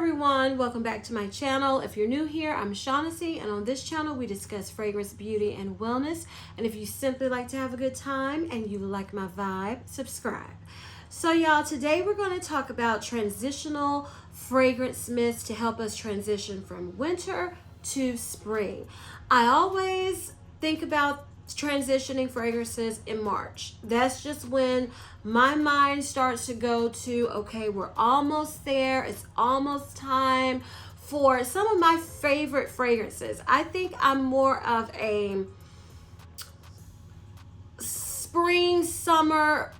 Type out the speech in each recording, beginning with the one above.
everyone, welcome back to my channel. If you're new here, I'm Shaughnessy, and on this channel we discuss fragrance, beauty, and wellness. And if you simply like to have a good time and you like my vibe, subscribe. So y'all, today we're going to talk about transitional fragrance mists to help us transition from winter to spring. I always think about transitioning fragrances in March. That's just when my mind starts to go to, okay, we're almost there. It's almost time for some of my favorite fragrances. I think I'm more of a spring, summer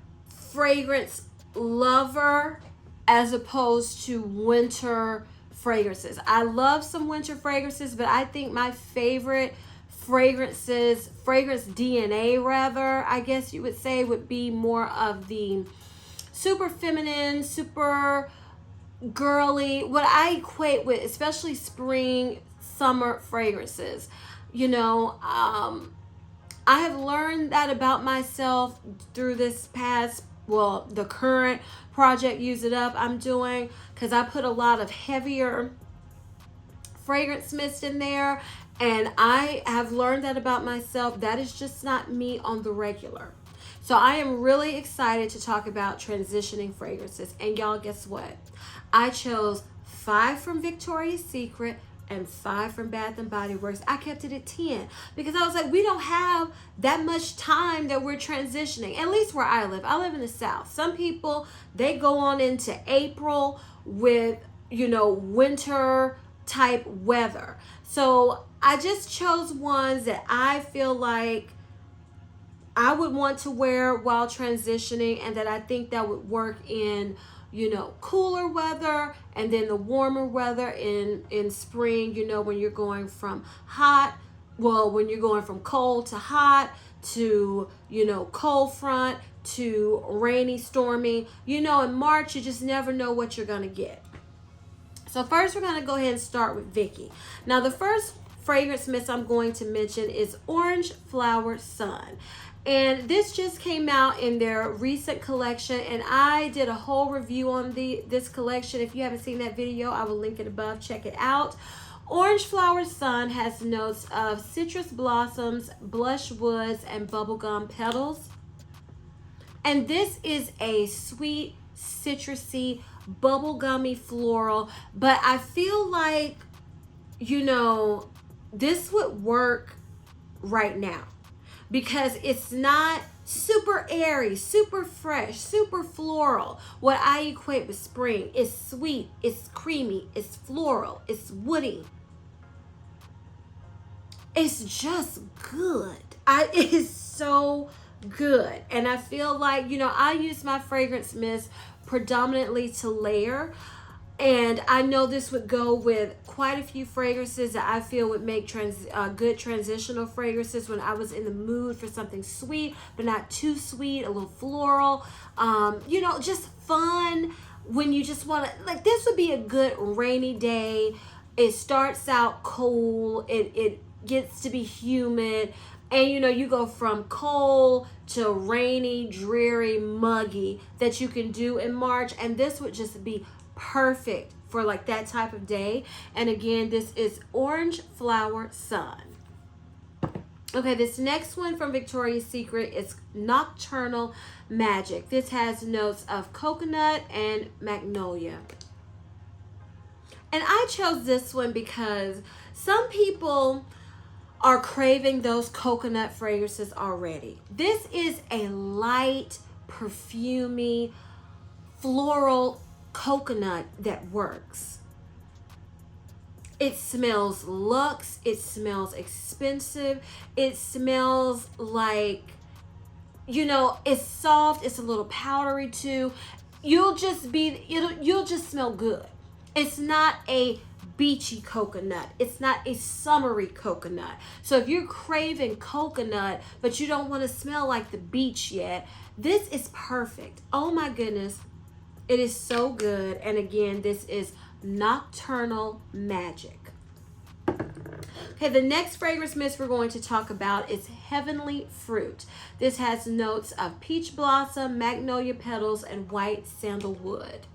fragrance lover as opposed to winter fragrances. I love some winter fragrances, but I think my favorite fragrance DNA rather, I guess you would say, would be more of the super feminine, super girly, what I equate with especially spring, summer fragrances. You know, I have learned that about myself through this past, well, the current project Use It Up I'm doing, because I put a lot of heavier fragrance mist in there, and I have learned that about myself. That is just not me on the regular. So I am really excited to talk about transitioning fragrances. And y'all, guess what? I chose 5 from Victoria's Secret and 5 from Bath and Body Works. I kept it at 10 because I was like, we don't have that much time that we're transitioning, at least where I live. I live in the South. Some people, they go on into April with, you know, winter type weather. So I just chose ones that I feel like I would want to wear while transitioning, and that I think that would work in, you know, cooler weather, and then the warmer weather in spring, you know, when you're going from hot, well, when you're going from cold to hot to, you know, cold front to rainy, stormy. You know, in March, you just never know what you're going to get. So first, we're going to go ahead and start with Vicky. Now, the first fragrance mist I'm going to mention is Orange Flower Sun. And this just came out in their recent collection, and I did a whole review on this collection. If you haven't seen that video, I will link it above. Check it out. Orange Flower Sun has notes of citrus blossoms, blush woods, and bubblegum petals. And this is a sweet, citrusy, bubblegummy floral, but I feel like, you know, this would work right now because it's not super airy, super fresh, super floral. What I equate with spring is sweet, it's creamy, it's floral, it's woody. It's just good. It is so good. And I feel like, you know, I use my fragrance mist predominantly to layer, and I know this would go with quite a few fragrances that I feel would make good transitional fragrances when I was in the mood for something sweet but not too sweet, a little floral, you know, just fun when you just want to, like, this would be a good rainy day. It starts out cold, it gets to be humid, and you know, you go from cold to rainy, dreary, muggy that you can do in March, and this would just be perfect for like that type of day. And again, this is Orange Flower Sun. Okay, this next one from Victoria's Secret is Nocturnal Magic. This has notes of coconut and magnolia. And I chose this one because some people are craving those coconut fragrances already. This is a light, perfumey, floral coconut that works. It smells luxe, it smells expensive, it smells like, you know, it's soft, it's a little powdery too. You'll just smell good. It's not a beachy coconut. It's not a summery coconut. So if you're craving coconut, but you don't want to smell like the beach yet, this is perfect. Oh my goodness. It is so good. And again, this is Nocturnal Magic. Okay, the next fragrance mist we're going to talk about is Heavenly Fruit. This has notes of peach blossom, magnolia petals, and white sandalwood.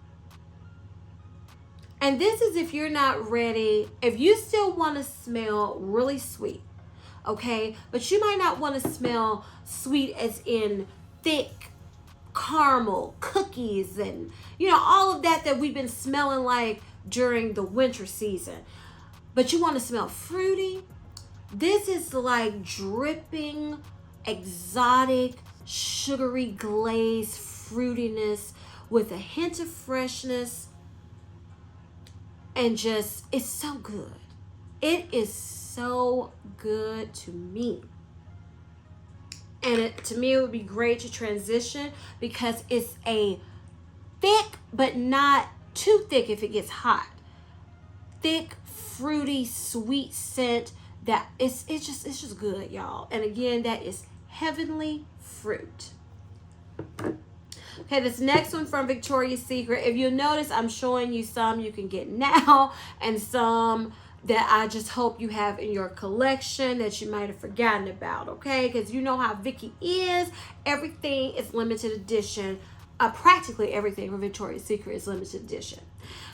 And this is if you're not ready, if you still want to smell really sweet, okay? But you might not want to smell sweet as in thick caramel, cookies, and, you know, all of that we've been smelling like during the winter season. But you want to smell fruity. This is like dripping, exotic, sugary glaze fruitiness with a hint of freshness. And just, it's so good. It is so good to me. And to me, it would be great to transition because it's a thick, but not too thick if it gets hot. Thick, fruity, sweet scent that it's just good, y'all. And again, that is Heavenly Fruit. Okay, this next one from Victoria's Secret. If you'll notice, I'm showing you some you can get now and some that I just hope you have in your collection that you might have forgotten about, okay? Because you know how Vicky is. Everything is limited edition. Practically everything from Victoria's Secret is limited edition.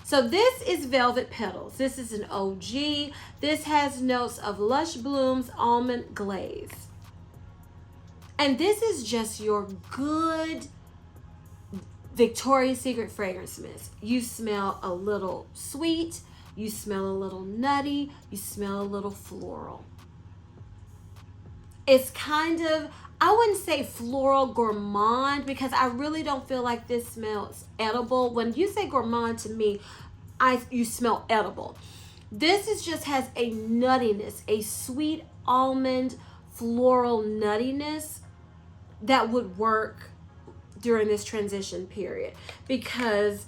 So this is Velvet Petals. This is an OG. This has notes of Lush Blooms Almond Glaze. And this is just your good Victoria's Secret fragrance mist. You smell a little sweet, you smell a little nutty, you smell a little floral. It's kind of, I wouldn't say floral gourmand because I really don't feel like this smells edible. When you say gourmand to me, you smell edible. This is just has a nuttiness, a sweet almond floral nuttiness that would work during this transition period because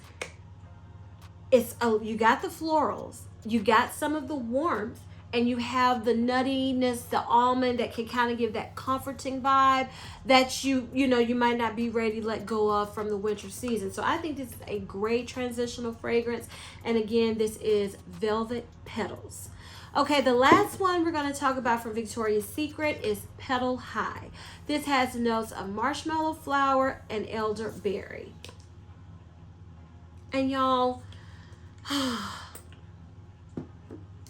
you got the florals, you got some of the warmth, and you have the nuttiness, the almond that can kind of give that comforting vibe that you might not be ready to let go of from the winter season. So I think this is a great transitional fragrance. And again, this is Velvet Petals. Okay, the last one we're going to talk about from Victoria's Secret is Petal High. This has notes of marshmallow flower and elderberry. And y'all,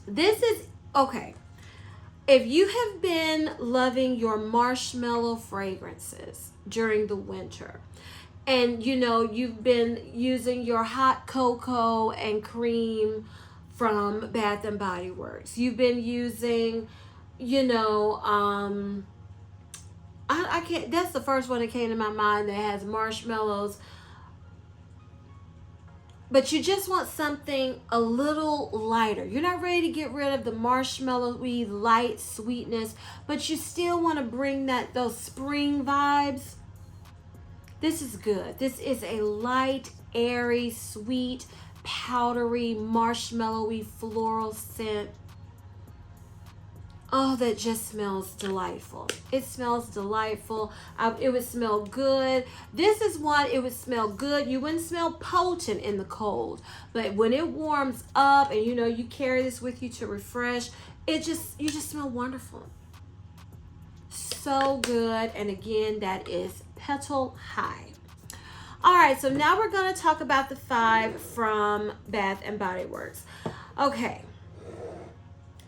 this is, okay, if you have been loving your marshmallow fragrances during the winter, and you've been using your hot cocoa and cream from Bath and Body Works, you've been using, I can't, that's the first one that came to my mind that has marshmallows. But you just want something a little lighter. You're not ready to get rid of the marshmallowy light sweetness, but you still want to bring those spring vibes. This is good. This is a light, airy, sweet, powdery, marshmallowy, floral scent. Oh, that just smells delightful. It smells delightful. It would smell good. This is one, it would smell good. You wouldn't smell potent in the cold, but when it warms up and you carry this with you to refresh, you just smell wonderful. So good. And again, that is Petal High. All right, so now we're going to talk about the 5 from Bath and Body Works. Okay.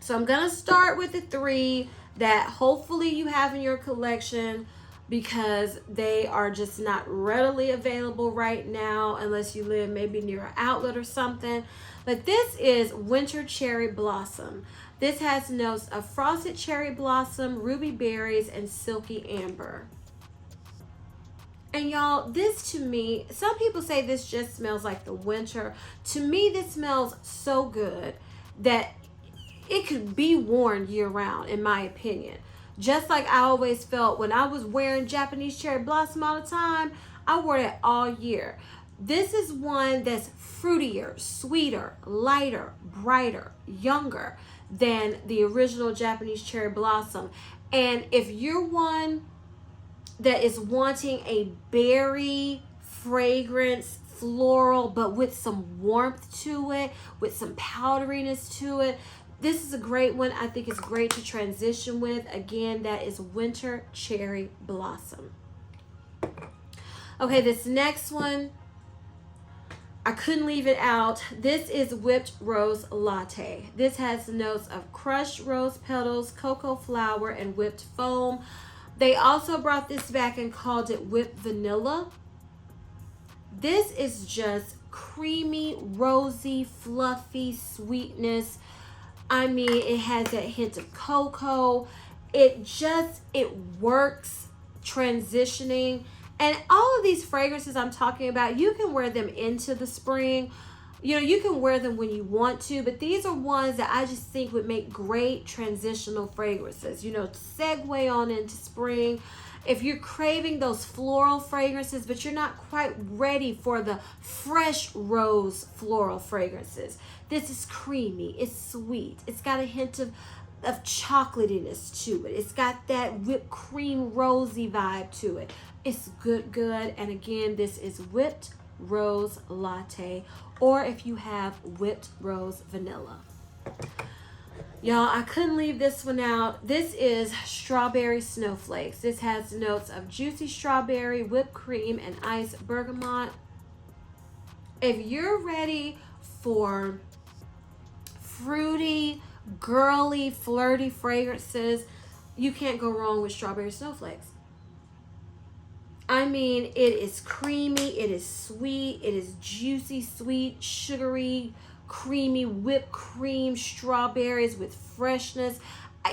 So I'm going to start with the 3 that hopefully you have in your collection because they are just not readily available right now unless you live maybe near an outlet or something. But this is Winter Cherry Blossom. This has notes of frosted cherry blossom, ruby berries, and silky amber. And y'all, this to me, some people say this just smells like the winter. To me, this smells so good that it could be worn year-round, in my opinion. Just like I always felt when I was wearing Japanese cherry blossom all the time, I wore it all year. This is one that's fruitier, sweeter, lighter, brighter, younger than the original Japanese cherry blossom. And if you're one that is wanting a berry fragrance, floral, but with some warmth to it, with some powderiness to it, this is a great one. I think it's great to transition with. Again, that is Winter Cherry Blossom. Okay, this next one, I couldn't leave it out. This is Whipped Rose Latte. This has notes of crushed rose petals, cocoa flour, and whipped foam. They also brought this back and called it Whipped Vanilla. This is just creamy, rosy, fluffy sweetness. I mean, it has that hint of cocoa. It works transitioning. And all of these fragrances I'm talking about, you can wear them into the spring. You know, you can wear them when you want to, but these are ones that I just think would make great transitional fragrances. You know, segue on into spring. If you're craving those floral fragrances, but you're not quite ready for the fresh rose floral fragrances, this is creamy, it's sweet, it's got a hint of chocolatiness to it. It's got that whipped cream rosy vibe to it. It's good. And again, this is Whipped Rose Latte, or if you have Whipped Rose Vanilla. Y'all, I couldn't leave this one out. This is Strawberry Snowflakes. This has notes of juicy strawberry, whipped cream, and iced bergamot. If you're ready for fruity, girly, flirty fragrances, you can't go wrong with Strawberry Snowflakes. I mean, it is creamy, it is sweet, it is juicy, sweet, sugary, creamy, whipped cream, strawberries with freshness.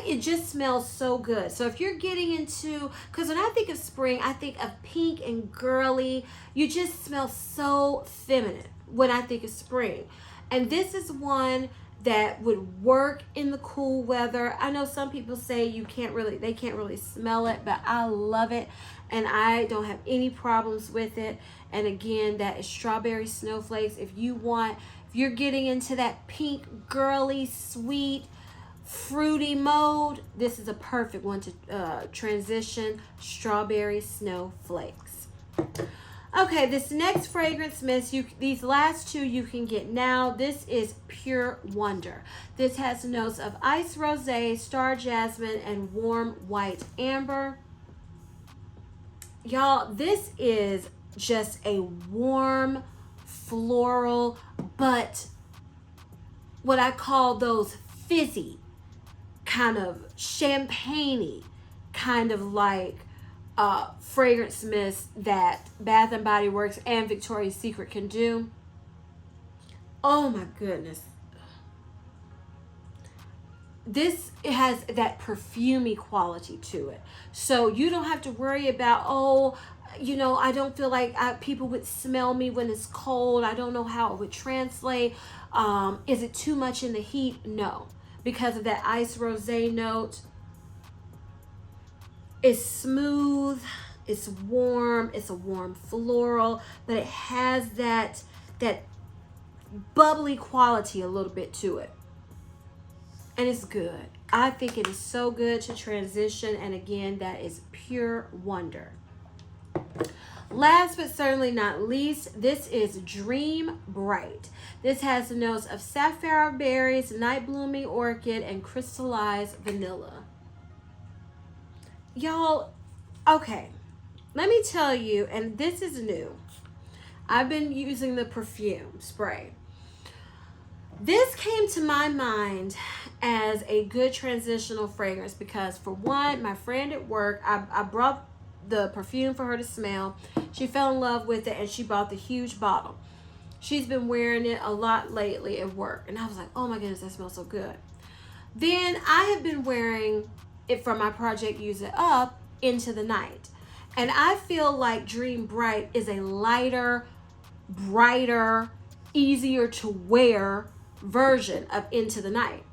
It just smells so good. So if you're getting into, because when I think of spring, I think of pink and girly. You just smell so feminine when I think of spring. And this is one that would work in the cool weather. I know some people say they can't really smell it, but I love it and I don't have any problems with it. And again, that is Strawberry Snowflakes. If you're getting into that pink, girly, sweet, fruity mode, this is a perfect one to transition. Strawberry Snowflakes. Okay, this next fragrance mist, these last two you can get now. This is Pure Wonder. This has notes of ice rosé, star jasmine, and warm white amber. Y'all, this is just a warm floral, but what I call those fizzy, kind of champagne-y, kind of like fragrance mist that Bath and Body Works and Victoria's Secret can do. Oh my goodness. This has that perfumey quality to it. So you don't have to worry about, I don't feel like people would smell me when it's cold. I don't know how it would translate. Is it too much in the heat? No. Because of that ice rosé note. It's smooth, it's warm, it's a warm floral, but it has that bubbly quality a little bit to it. And it's good. I think it is so good to transition. And again, that is Pure Wonder. Last but certainly not least, this is Dream Bright. This has the notes of sapphire berries, night blooming orchid, and crystallized vanilla. Y'all, okay, let me tell you, and this is new. I've been using the perfume spray. This came to my mind as a good transitional fragrance because, for one, my friend at work, I brought the perfume for her to smell. She fell in love with it and she bought the huge bottle. She's been wearing it a lot lately at work. And I was like, oh my goodness, that smells so good. Then I have been wearing it from my Project Use It Up into the night. And I feel like Dream Bright is a lighter, brighter, easier to wear version of Into the Night.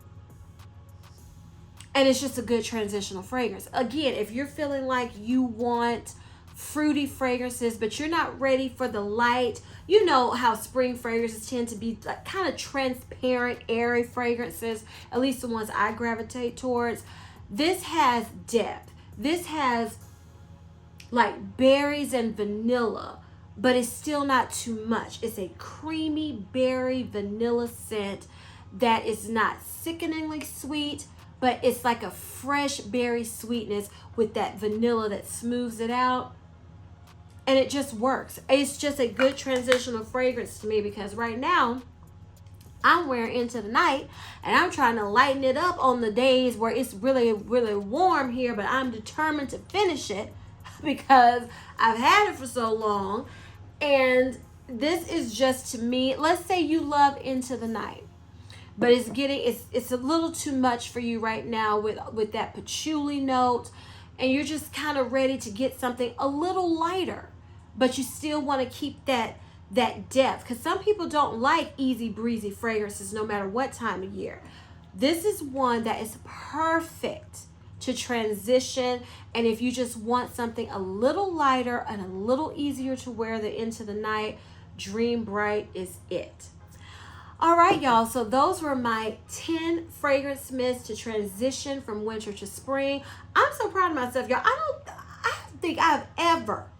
And it's just a good transitional fragrance. Again, if you're feeling like you want fruity fragrances, but you're not ready for the light, you know how spring fragrances tend to be like kind of transparent, airy fragrances, at least the ones I gravitate towards. This has depth. This has like berries and vanilla, but it's still not too much. It's a creamy berry vanilla scent that is not sickeningly sweet, but it's like a fresh berry sweetness with that vanilla that smooths it out. and it just works. It's just a good transitional fragrance to me because right now I'm wearing Into the Night and I'm trying to lighten it up on the days where it's really, really warm here, but I'm determined to finish it because I've had it for so long. And this is just, to me, let's say you love Into the Night, but it's a little too much for you right now with that patchouli note, and you're just kind of ready to get something a little lighter, but you still want to keep that depth, because some people don't like easy breezy fragrances no matter what time of year. This is one that is perfect to transition, and if you just want something a little lighter and a little easier to wear the Into the Night, Dream Bright is it. All right, y'all, so those were my 10 fragrance mists to transition from winter to spring. I'm so proud of myself, y'all. I don't think I've ever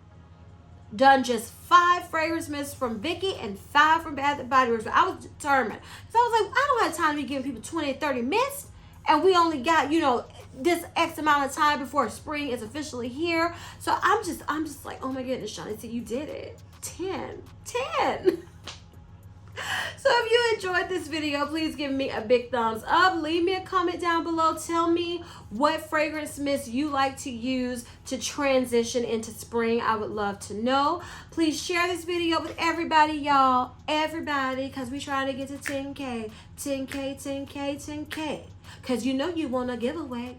done just 5 fragrance mists from Vicky and 5 from Bath & Body Works. But I was determined. So I was like, I don't have time to be giving people 20 30 mists. And we only got, this X amount of time before spring is officially here. So I'm just like, oh my goodness, Shaughnessy, you did it. 10. So if you enjoyed this video, please give me a big thumbs up. Leave me a comment down below. Tell me what fragrance mist you like to use to transition into spring. I would love to know. Please share this video with everybody, y'all. Everybody, because we're trying to get to 10K. 10K, 10K, 10K. Because you want a giveaway.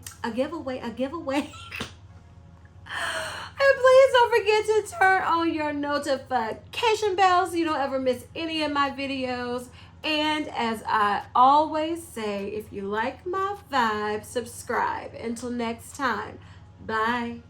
And please don't forget to turn on your notification bell so you don't ever miss any of my videos. And as I always say, if you like my vibe, subscribe. Until next time, bye.